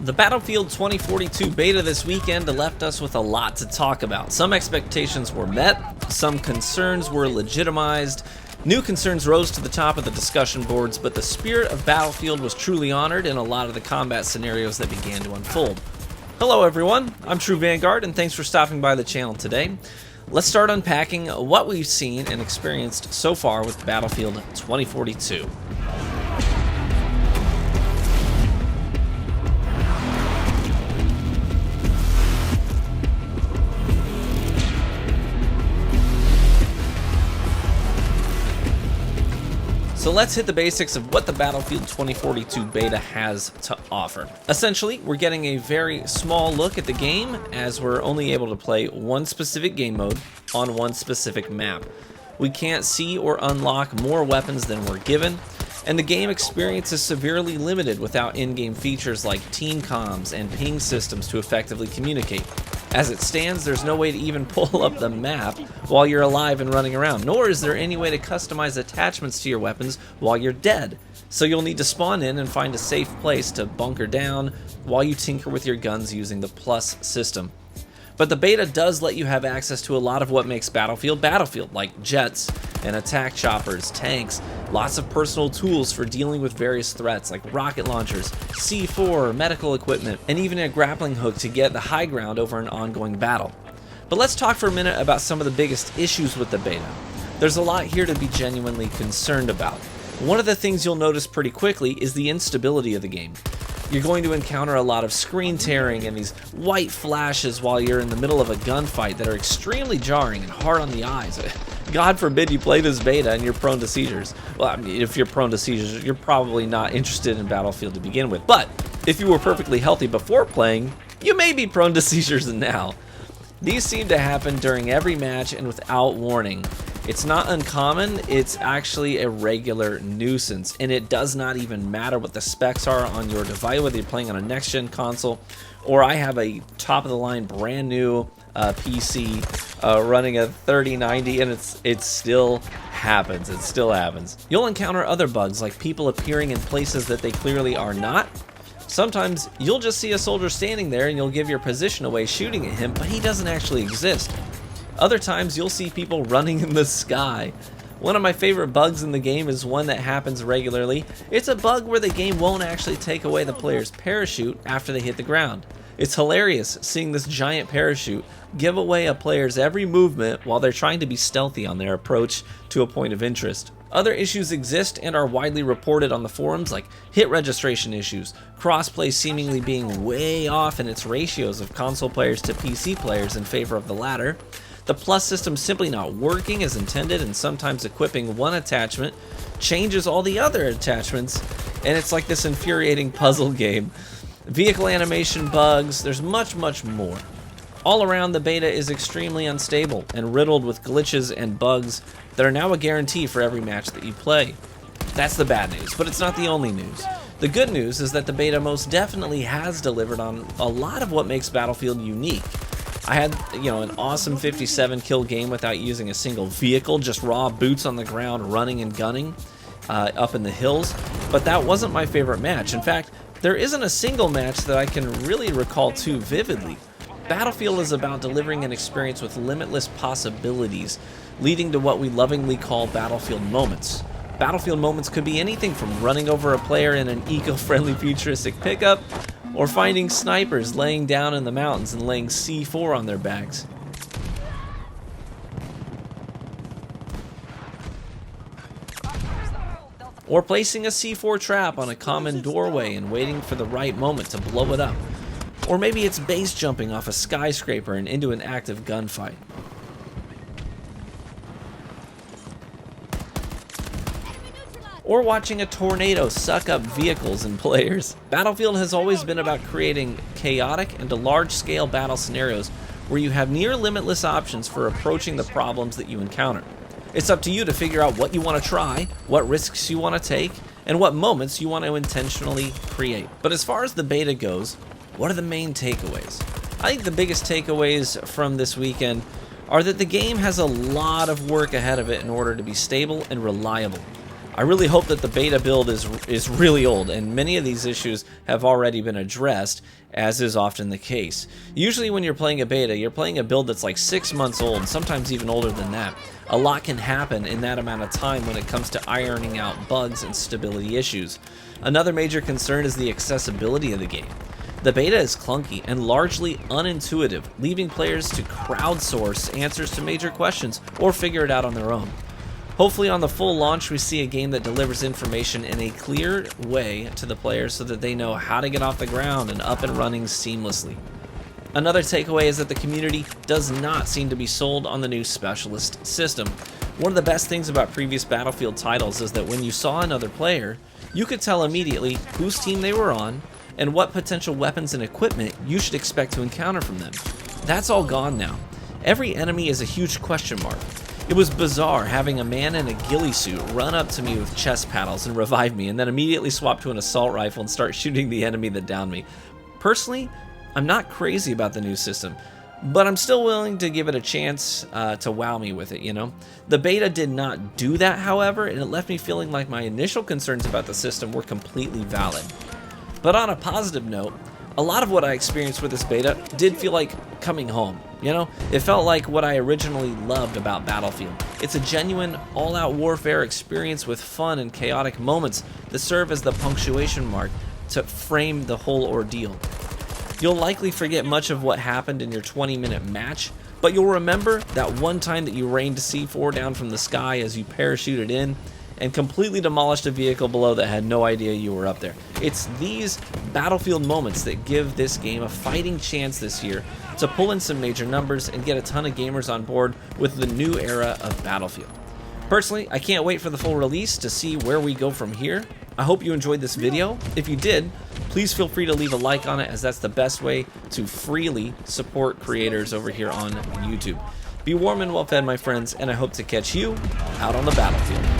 The Battlefield 2042 beta this weekend left us with a lot to talk about. Some expectations were met, some concerns were legitimized, new concerns rose to the top of the discussion boards, but the spirit of Battlefield was truly honored in a lot of the combat scenarios that began to unfold. Hello everyone, I'm True Vanguard, and thanks for stopping by the channel today. Let's start unpacking what we've seen and experienced so far with Battlefield 2042. So let's hit the basics of what the Battlefield 2042 beta has to offer. Essentially, we're getting a very small look at the game as we're only able to play one specific game mode on one specific map. We can't see or unlock more weapons than we're given, and the game experience is severely limited without in-game features like team comms and ping systems to effectively communicate. As it stands, there's no way to even pull up the map while you're alive and running around, nor is there any way to customize attachments to your weapons while you're dead. So you'll need to spawn in and find a safe place to bunker down while you tinker with your guns using the plus system. But the beta does let you have access to a lot of what makes Battlefield Battlefield, like jets and attack choppers, tanks, lots of personal tools for dealing with various threats like rocket launchers, C4, medical equipment, and even a grappling hook to get the high ground over an ongoing battle. But let's talk for a minute about some of the biggest issues with the beta. There's a lot here to be genuinely concerned about. One of the things you'll notice pretty quickly is the instability of the game. You're going to encounter a lot of screen tearing and these white flashes while you're in the middle of a gunfight that are extremely jarring and hard on the eyes. God forbid you play this beta and you're prone to seizures. Well, I mean, if you're prone to seizures, you're probably not interested in Battlefield to begin with. But if you were perfectly healthy before playing, you may be prone to seizures now. These seem to happen during every match and without warning. It's not uncommon, it's actually a regular nuisance, and it does not even matter what the specs are on your device, whether you're playing on a next-gen console, or I have a top-of-the-line brand new PC running a 3090, and it still happens. It still happens. You'll encounter other bugs, like people appearing in places that they clearly are not. Sometimes you'll just see a soldier standing there and you'll give your position away shooting at him, but he doesn't actually exist. Other times you'll see people running in the sky. One of my favorite bugs in the game is one that happens regularly. It's a bug where the game won't actually take away the player's parachute after they hit the ground. It's hilarious seeing this giant parachute give away a player's every movement while they're trying to be stealthy on their approach to a point of interest. Other issues exist and are widely reported on the forums, like hit registration issues, crossplay seemingly being way off in its ratios of console players to PC players in favor of the latter, the plus system simply not working as intended, and sometimes equipping one attachment changes all the other attachments, and it's like this infuriating puzzle game. Vehicle animation bugs, there's much more. All around, the beta is extremely unstable and riddled with glitches and bugs that are now a guarantee for every match that you play. That's the bad news, but it's not the only news. The good news is that the beta most definitely has delivered on a lot of what makes Battlefield unique. I had, an awesome 57 kill game without using a single vehicle, just raw boots on the ground running and gunning up in the hills, but that wasn't my favorite match. In fact, there isn't a single match that I can really recall too vividly. Battlefield is about delivering an experience with limitless possibilities, leading to what we lovingly call Battlefield moments. Battlefield moments could be anything from running over a player in an eco-friendly futuristic pickup, or finding snipers laying down in the mountains and laying C4 on their backs. Or placing a C4 trap on a common doorway and waiting for the right moment to blow it up. Or maybe it's base jumping off a skyscraper and into an active gunfight. Or watching a tornado suck up vehicles and players. Battlefield has always been about creating chaotic and large-scale battle scenarios where you have near limitless options for approaching the problems that you encounter. It's up to you to figure out what you want to try, what risks you want to take, and what moments you want to intentionally create. But as far as the beta goes, what are the main takeaways? I think the biggest takeaways from this weekend are that the game has a lot of work ahead of it in order to be stable and reliable. I really hope that the beta build is really old, and many of these issues have already been addressed, as is often the case. Usually when you're playing a beta, you're playing a build that's like 6 months old, sometimes even older than that. A lot can happen in that amount of time when it comes to ironing out bugs and stability issues. Another major concern is the accessibility of the game. The beta is clunky and largely unintuitive, leaving players to crowdsource answers to major questions or figure it out on their own. Hopefully on the full launch we see a game that delivers information in a clear way to the players so that they know how to get off the ground and up and running seamlessly. Another takeaway is that the community does not seem to be sold on the new specialist system. One of the best things about previous Battlefield titles is that when you saw another player, you could tell immediately whose team they were on and what potential weapons and equipment you should expect to encounter from them. That's all gone now. Every enemy is a huge question mark. It was bizarre having a man in a ghillie suit run up to me with chest paddles and revive me, and then immediately swap to an assault rifle and start shooting the enemy that downed me. Personally, I'm not crazy about the new system, but I'm still willing to give it a chance to wow me with it, you know? The beta did not do that, however, and it left me feeling like my initial concerns about the system were completely valid. But on a positive note, a lot of what I experienced with this beta did feel like coming home, you know? It felt like what I originally loved about Battlefield. It's a genuine, all-out warfare experience with fun and chaotic moments that serve as the punctuation mark to frame the whole ordeal. You'll likely forget much of what happened in your 20-minute match, but you'll remember that one time that you rained C4 down from the sky as you parachuted in and completely demolished a vehicle below that had no idea you were up there. It's these Battlefield moments that give this game a fighting chance this year to pull in some major numbers and get a ton of gamers on board with the new era of Battlefield. Personally, I can't wait for the full release to see where we go from here. I hope you enjoyed this video. If you did, please feel free to leave a like on it, as that's the best way to freely support creators over here on YouTube. Be warm and well fed, my friends, and I hope to catch you out on the battlefield.